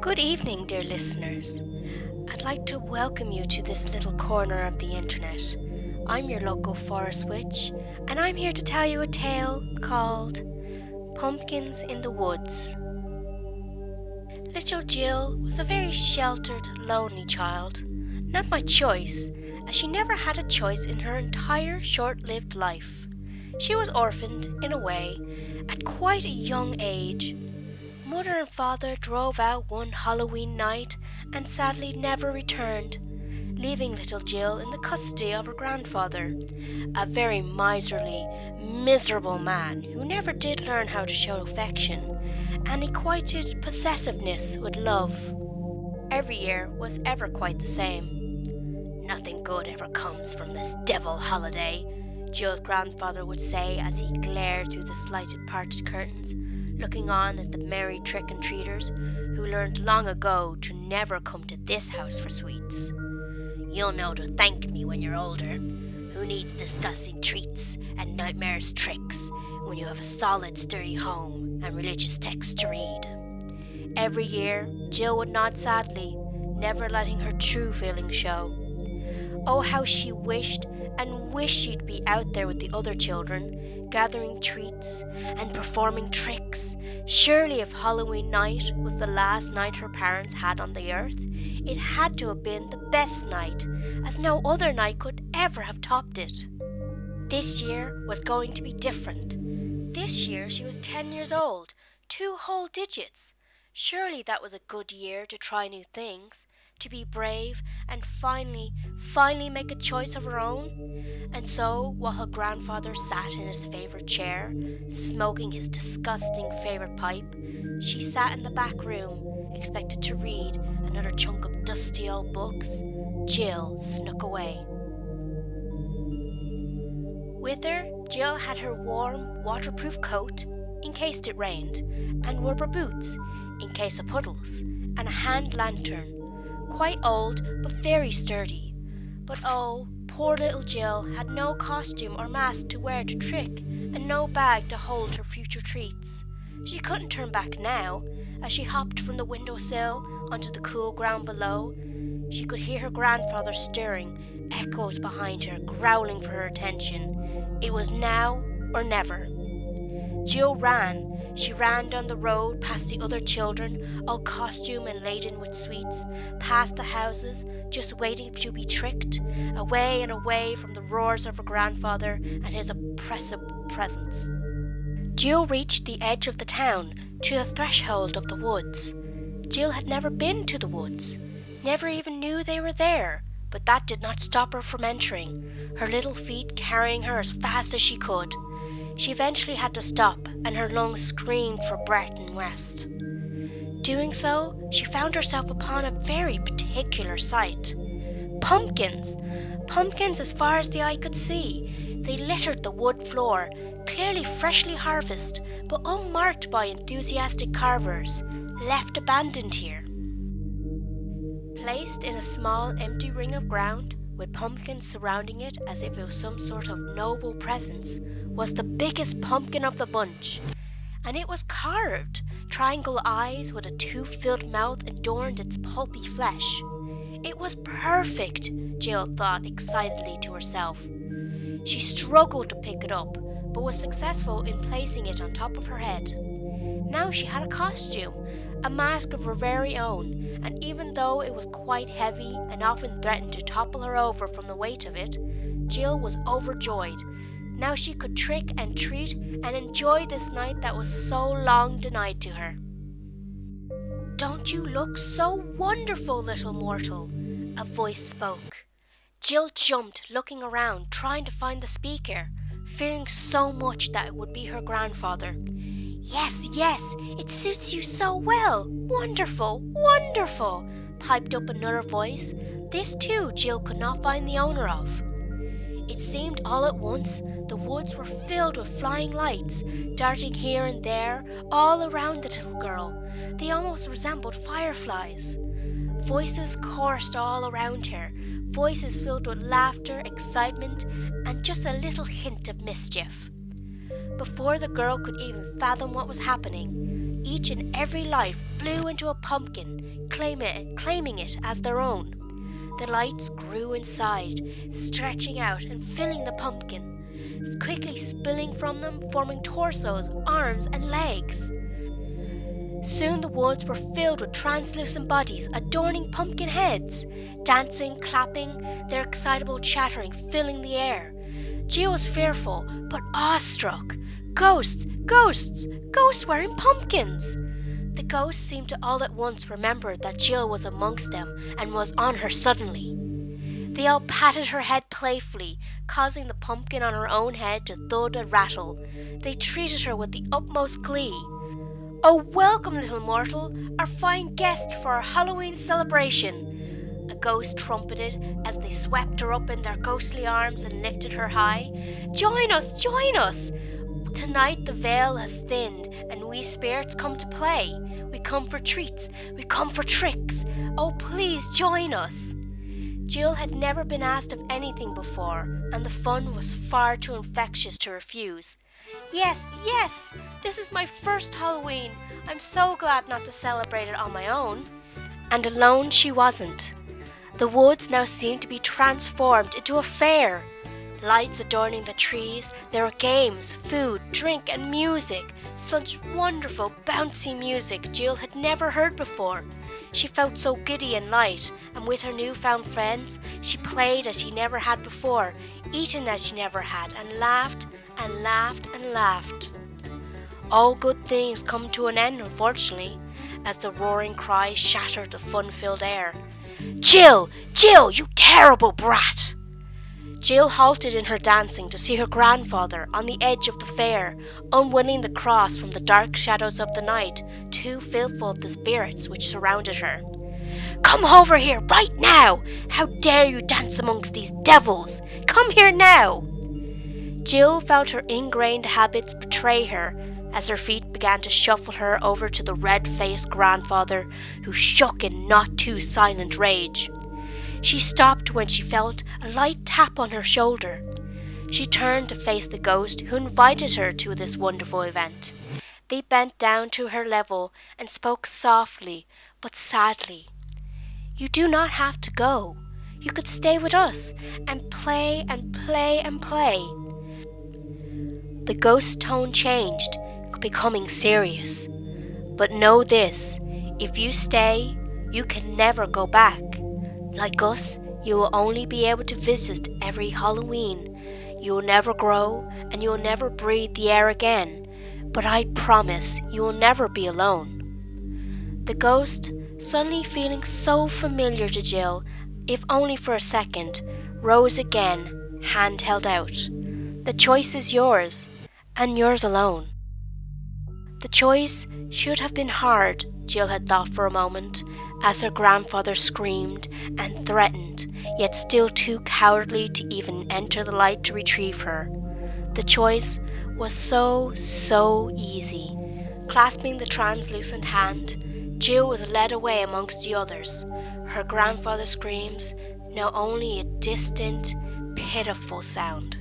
Good evening, dear listeners. I'd like to welcome you to this little corner of the internet. I'm your local forest witch, and I'm here to tell you a tale called Pumpkins in the Woods. Little Jill was a very sheltered, lonely child. Not by choice, as she never had a choice in her entire short-lived life. She was orphaned, in a way, at quite a young age. Mother and father drove out one Halloween night and sadly never returned, leaving little Jill in the custody of her grandfather, a very miserly, miserable man who never did learn how to show affection and equated possessiveness with love. Every year was ever quite the same. Nothing good ever comes from this devil holiday, Jill's grandfather would say as he glared through the slightly parted curtains, looking on at the merry trick-and-treaters who learned long ago to never come to this house for sweets. You'll know to thank me when you're older. Who needs disgusting treats and nightmares tricks when you have a solid, sturdy home and religious texts to read? Every year, Jill would nod sadly, never letting her true feelings show. Oh, how she wished and wished she'd be out there with the other children, gathering treats and performing tricks. Surely if Halloween night was the last night her parents had on the earth, it had to have been the best night, as no other night could ever have topped it. This year was going to be different. This year she was 10 years old, 2 whole digits. Surely that was a good year to try new things, to be brave and finally make a choice of her own. And so, while her grandfather sat in his favourite chair, smoking his disgusting favourite pipe, she sat in the back room, expected to read another chunk of dusty old books. Jill snuck away. With her, Jill had her warm, waterproof coat, in case it rained, and rubber boots, in case of puddles, and a hand lantern. Quite old, but very sturdy. But oh, poor little Jill had no costume or mask to wear to trick, and no bag to hold her future treats. She couldn't turn back now. As she hopped from the windowsill onto the cool ground below, she could hear her grandfather stirring, echoes behind her, growling for her attention. It was now or never. Jill ran. She ran down the road past the other children, all costumed and laden with sweets, past the houses, just waiting to be tricked, away and away from the roars of her grandfather and his oppressive presence. Jill reached the edge of the town, to the threshold of the woods. Jill had never been to the woods, never even knew they were there, but that did not stop her from entering, her little feet carrying her as fast as she could. She eventually had to stop, and her lungs screamed for breath and rest. Doing so, she found herself upon a very particular sight. Pumpkins! Pumpkins as far as the eye could see. They littered the wood floor, clearly freshly harvested, but unmarked by enthusiastic carvers, left abandoned here. Placed in a small empty ring of ground, with pumpkins surrounding it as if it was some sort of noble presence, was the biggest pumpkin of the bunch. And it was carved. Triangle eyes with a tooth-filled mouth adorned its pulpy flesh. It was perfect, Jill thought excitedly to herself. She struggled to pick it up, but was successful in placing it on top of her head. Now she had a costume, a mask of her very own, and even though it was quite heavy and often threatened to topple her over from the weight of it, Jill was overjoyed. Now she could trick and treat and enjoy this night that was so long denied to her. "Don't you look so wonderful, little mortal?" a voice spoke. Jill jumped, looking around, trying to find the speaker, fearing so much that it would be her grandfather. Yes, it suits you so well. Wonderful, wonderful, piped up another voice. This too Jill could not find the owner of. It seemed all at once the woods were filled with flying lights, darting here and there, all around the little girl. They almost resembled fireflies. Voices chorused all around her, voices filled with laughter, excitement, and just a little hint of mischief. Before the girl could even fathom what was happening, each and every light flew into a pumpkin, claiming it as their own. The lights grew inside, stretching out and filling the pumpkin, quickly spilling from them, forming torsos, arms, and legs. Soon the woods were filled with translucent bodies adorning pumpkin heads, dancing, clapping, their excitable chattering filling the air. Jill was fearful, but awestruck. Ghosts! Ghosts! Ghosts wearing pumpkins! The ghosts seemed to all at once remember that Jill was amongst them and was on her suddenly. They all patted her head playfully, causing the pumpkin on her own head to thud and rattle. They treated her with the utmost glee. "Oh, welcome, little mortal, our fine guest for our Halloween celebration," a ghost trumpeted as they swept her up in their ghostly arms and lifted her high. "Join us, join us! Tonight the veil has thinned and we spirits come to play. We come for treats, we come for tricks. Oh, please join us." Jill had never been asked of anything before, and the fun was far too infectious to refuse. "Yes, yes, this is my first Halloween. I'm so glad not to celebrate it on my own." And alone she wasn't. The woods now seemed to be transformed into a fair. Lights adorning the trees, there were games, food, drink, and music. Such wonderful, bouncy music Jill had never heard before. She felt so giddy and light, and with her newfound friends, she played as she never had before, eaten as she never had, and laughed and laughed and laughed. All good things come to an end, unfortunately, as the roaring cries shattered the fun-filled air. "Jill! Jill, you terrible brat!" Jill halted in her dancing to see her grandfather on the edge of the fair, unwilling to cross from the dark shadows of the night, too fearful of the spirits which surrounded her. "Come over here right now! How dare you dance amongst these devils? Come here now!" Jill felt her ingrained habits betray her as her feet began to shuffle her over to the red-faced grandfather, who shook in not too silent rage. She stopped when she felt a light tap on her shoulder. She turned to face the ghost who invited her to this wonderful event. They bent down to her level and spoke softly but sadly. "You do not have to go. You could stay with us and play and play and play." The ghost's tone changed, becoming serious. "But know this, if you stay, you can never go back. Like us, you will only be able to visit every Halloween. You will never grow, and you will never breathe the air again. But I promise you will never be alone." The ghost, suddenly feeling so familiar to Jill, if only for a second, rose again, hand held out. "The choice is yours, and yours alone." The choice should have been hard, Jill had thought for a moment, as her grandfather screamed and threatened, yet still too cowardly to even enter the light to retrieve her. The choice was so easy. Clasping the translucent hand, Jill was led away amongst the others, her grandfather's screams now only a distant, pitiful sound.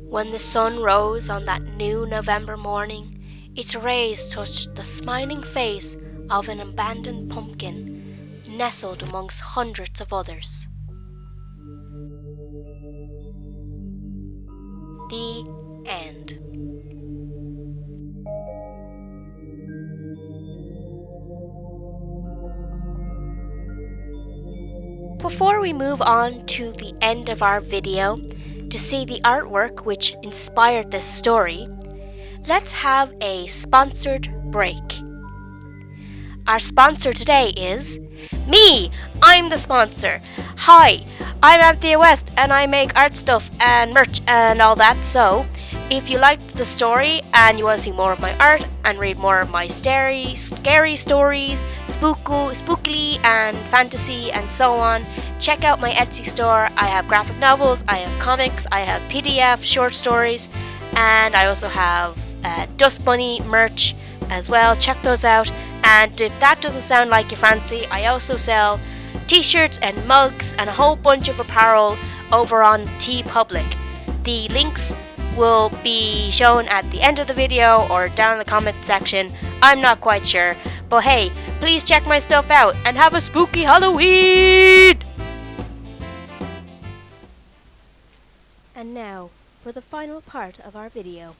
When the sun rose on that new November morning, its rays touched the smiling face of an abandoned pumpkin, nestled amongst hundreds of others. The end. Before we move on to the end of our video, to see the artwork which inspired this story, let's have a sponsored break. Our sponsor today is me! I'm the sponsor! Hi, I'm Anthea West and I make art stuff and merch and all that, so if you liked the story and you want to see more of my art and read more of my scary stories, spookily and fantasy and so on, check out my Etsy store. I have graphic novels, I have comics, I have PDF short stories, and I also have Dust Bunny merch as well. Check those out. And if that doesn't sound like your fancy, I also sell t-shirts and mugs and a whole bunch of apparel over on TeePublic. The links will be shown at the end of the video or down in the comment section. I'm not quite sure. But hey, please check my stuff out and have a spooky Halloween! And now, for the final part of our video.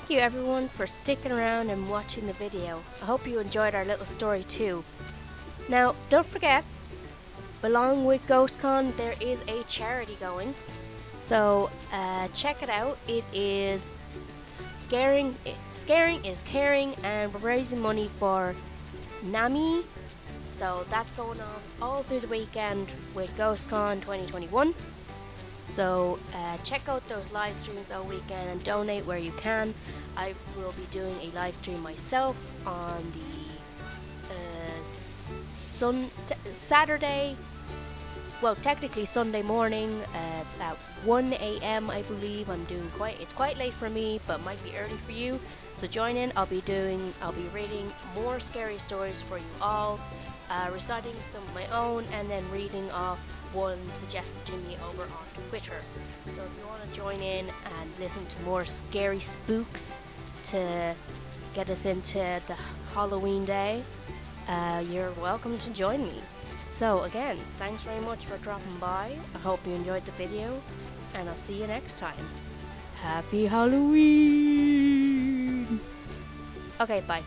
Thank you everyone for sticking around and watching the video. I hope you enjoyed our little story too. Now, don't forget, along with GhostCon, there is a charity going. So check it out. It is Scaring is Caring, and we're raising money for NAMI. So that's going on all through the weekend with GhostCon 2021. So check out those live streams all weekend and donate where you can. I will be doing a live stream myself on the Saturday. Well, technically Sunday morning at 1 a.m. I believe. It's quite late for me, but might be early for you. So join in. I'll be reading more scary stories for you all, reciting some of my own, and then reading off one suggested to me over on Twitter. So if you want to join in and listen to more scary spooks to get us into the Halloween day, you're welcome to join me. So again, thanks very much for dropping by. I hope you enjoyed the video, and I'll see you next time. Happy Halloween! Okay, bye.